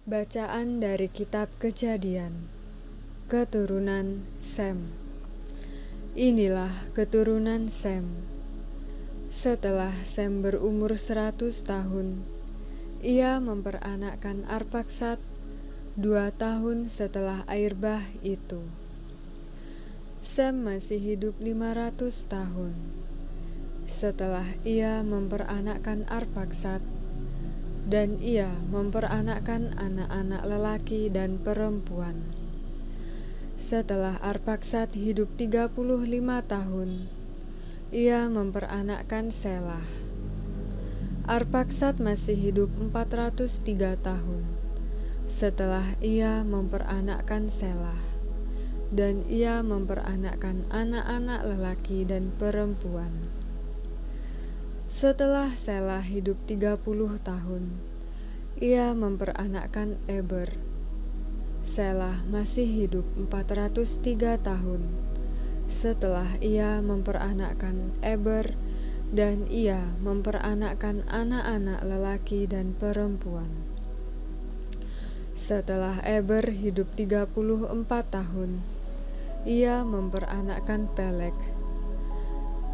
Bacaan dari Kitab Kejadian. Keturunan Sem. Inilah keturunan Sem. Setelah Sem berumur 100 tahun, ia memperanakkan Arpaksad 2 tahun setelah air bah itu. Sem masih hidup 500 tahun. Setelah ia memperanakkan Arpaksad, dan ia memperanakkan anak-anak lelaki dan perempuan. Setelah Arpaksad hidup 35 tahun, ia memperanakkan Selah. Arpaksad masih hidup 403 tahun. Setelah ia memperanakkan Selah, dan ia memperanakkan anak-anak lelaki dan perempuan. Setelah Selah hidup 30 tahun, ia memperanakkan Eber. Selah masih hidup 403 tahun. Setelah ia memperanakkan Eber, dan ia memperanakkan anak-anak lelaki dan perempuan. Setelah Eber hidup 34 tahun, ia memperanakkan Peleg.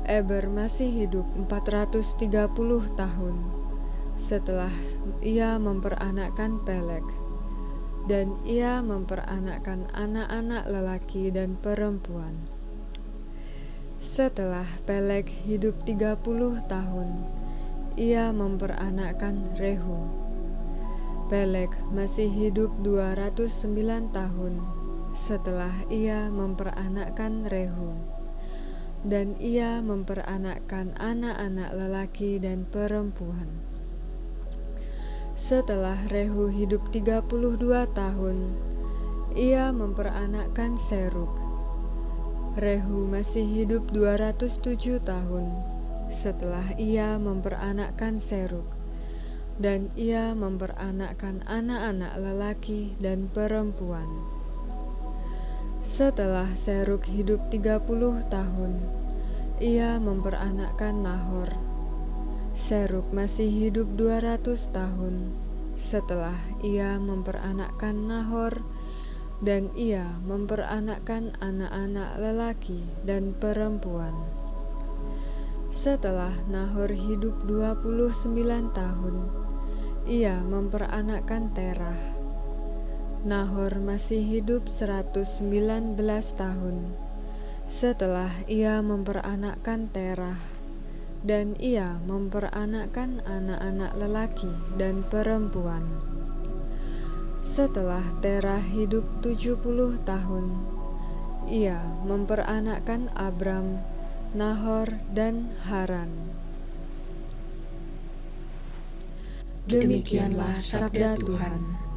Eber masih hidup 430 tahun setelah ia memperanakkan Peleg, dan ia memperanakkan anak-anak lelaki dan perempuan. Setelah Peleg hidup 30 tahun, ia memperanakkan Rehu. Peleg masih hidup 209 tahun setelah ia memperanakkan Rehu, dan ia memperanakkan anak-anak lelaki dan perempuan. Setelah Rehu hidup 32 tahun, ia memperanakkan Serug. Rehu masih hidup 207 tahun setelah ia memperanakkan Serug, dan ia memperanakkan anak-anak lelaki dan perempuan. Setelah Serug hidup 30 tahun, ia memperanakkan Nahor. Serug masih hidup 200 tahun setelah ia memperanakkan Nahor, dan ia memperanakkan anak-anak lelaki dan perempuan. Setelah Nahor hidup 29 tahun, ia memperanakkan Terah. Nahor masih hidup 119 tahun setelah ia memperanakkan Terah, dan ia memperanakkan anak-anak lelaki dan perempuan. Setelah Terah hidup 70 tahun, ia memperanakkan Abram, Nahor, dan Haran. Demikianlah sabda Tuhan.